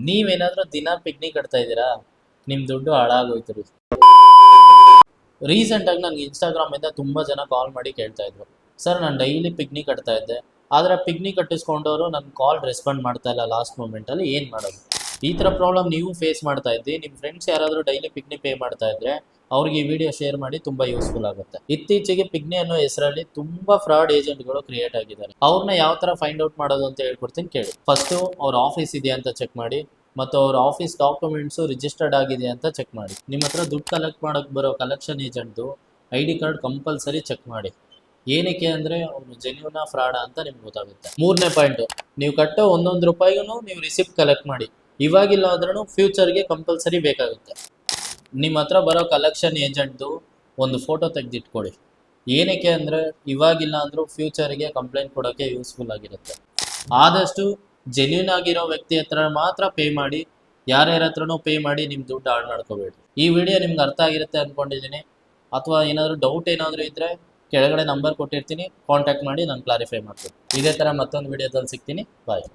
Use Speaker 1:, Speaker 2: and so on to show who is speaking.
Speaker 1: ನೀವೇನಾದ್ರೂ ದಿನ ಪಿಕ್ನಿಕ್ ಕಟ್ತಾ ಇದ್ದೀರಾ, ನಿಮ್ ದುಡ್ಡು ಹಾಳಾಗೋಯ್ತು. ರೀಸೆಂಟ್ ಆಗಿ ನನಗೆ ಇನ್ಸ್ಟಾಗ್ರಾಮ್ ಇಂದ ತುಂಬಾ ಜನ ಕಾಲ್ ಮಾಡಿ ಕೇಳ್ತಾ ಇದ್ರು, ಸರ್ ನಾನು ಡೈಲಿ ಪಿಕ್ನಿಕ್ ಕಟ್ತಾ ಇದ್ದೆ, ಆದ್ರೆ ಪಿಕ್ನಿಕ್ ಕಟ್ಟಿಸ್ಕೊಂಡವರು ನನ್ನ ಕಾಲ್ ರೆಸ್ಪಾಂಡ್ ಮಾಡ್ತಾ ಇಲ್ಲ ಲಾಸ್ಟ್ ಮೂಮೆಂಟ್ ಅಲ್ಲಿ, ಏನ್ ಮಾಡೋದು? ಈ ತರ ಪ್ರಾಬ್ಲಮ್ ನೀವು ಫೇಸ್ ಮಾಡ್ತಾ ಇದ್ದಿ, ನಿಮ್ಮ ಫ್ರೆಂಡ್ಸ್ ಯಾರಾದರೂ ಡೈಲಿ ಪಿಕ್ನಿಕ್ ಪೇ ಮಾಡ್ತಾ ಇದ್ರೆ ಅವ್ರಿಗೆ ಈ ವಿಡಿಯೋ ಶೇರ್ ಮಾಡಿ, ತುಂಬಾ ಯೂಸ್ಫುಲ್ ಆಗುತ್ತೆ. ಇತ್ತೀಚೆಗೆ ಪಿಗ್ನಿ ಅನ್ನೋ ಹೆಸರಲ್ಲಿ ತುಂಬಾ ಫ್ರಾಡ್ ಏಜೆಂಟ್ಗಳು ಕ್ರಿಯೇಟ್ ಆಗಿದ್ದಾರೆ. ಅವ್ರನ್ನ ಯಾವ ತರ ಫೈಂಡ್ ಔಟ್ ಮಾಡೋದು ಅಂತ ಹೇಳ್ಕೊಡ್ತೀನಿ ಕೇಳಿ. ಫಸ್ಟ್ ಅವ್ರ ಆಫೀಸ್ ಇದೆಯಾ ಅಂತ ಚೆಕ್ ಮಾಡಿ, ಮತ್ತು ಅವ್ರ ಆಫೀಸ್ ಡಾಕ್ಯುಮೆಂಟ್ಸು ರಿಜಿಸ್ಟರ್ಡ್ ಆಗಿದೆ ಅಂತ ಚೆಕ್ ಮಾಡಿ. ನಿಮ್ಮ ಹತ್ರ ದುಡ್ಡು ಕಲೆಕ್ಟ್ ಮಾಡೋಕ್ಕೆ ಬರೋ ಕಲೆಕ್ಷನ್ ಏಜೆಂಟ್ದು ID ಕಾರ್ಡ್ ಕಂಪಲ್ಸರಿ ಚೆಕ್ ಮಾಡಿ. ಏನಕ್ಕೆ ಅಂದರೆ ಅವನು ಜೆನ್ಯೂನಾ ಫ್ರಾಡಾ ಅಂತ ನಿಮ್ಗೆ ಗೊತ್ತಾಗುತ್ತೆ. ಮೂರನೇ ಪಾಯಿಂಟು, ನೀವು ಕಟ್ಟೋ ಒಂದೊಂದು ರೂಪಾಯಿಗೂ ನೀವು ರಿಸಿಪ್ಟ್ ಕಲೆಕ್ಟ್ ಮಾಡಿ. ಇವಾಗಿಲ್ಲ ಆದ್ರೂ ಫ್ಯೂಚರ್ಗೆ ಕಂಪಲ್ಸರಿ ಬೇಕಾಗುತ್ತೆ. ನಿಮ್ಮ ಹತ್ರ ಬರೋ ಕಲೆಕ್ಷನ್ ಏಜೆಂಟ್ದು ಒಂದು ಫೋಟೋ ತೆಗೆದಿಟ್ಕೊಳ್ಳಿ. ಏನಕ್ಕೆ ಅಂದರೆ ಇವಾಗಿಲ್ಲ ಅಂದರೂ ಫ್ಯೂಚರ್ಗೆ ಕಂಪ್ಲೇಂಟ್ ಕೊಡೋಕ್ಕೆ ಯೂಸ್ಫುಲ್ ಆಗಿರುತ್ತೆ. ಆದಷ್ಟು ಜೆನ್ಯೂನ್ ಆಗಿರೋ ವ್ಯಕ್ತಿ ಹತ್ರ ಮಾತ್ರ ಪೇ ಮಾಡಿ, ಯಾರ್ಯಾರ ಹತ್ರನೂ ಪೇ ಮಾಡಿ ನಿಮ್ಮ ದುಡ್ಡು ಹಾಳು ಮಾಡ್ಕೋಬೇಡಿ. ಈ ವಿಡಿಯೋ ನಿಮ್ಗೆ ಅರ್ಥ ಆಗಿರುತ್ತೆ ಅಂದ್ಕೊಂಡಿದ್ದೀನಿ. ಅಥವಾ ಏನಾದರೂ ಡೌಟ್ ಏನಾದರೂ ಇದ್ದರೆ ಕೆಳಗಡೆ ನಂಬರ್ ಕೊಟ್ಟಿರ್ತೀನಿ, ಕಾಂಟ್ಯಾಕ್ಟ್ ಮಾಡಿ ನಾನು ಕ್ಲಾರಿಫೈ ಮಾಡ್ತೀನಿ. ಇದೇ ಥರ ಮತ್ತೊಂದು ವಿಡಿಯೋದಲ್ಲಿ ಸಿಗ್ತೀನಿ. ಬಾಯ್.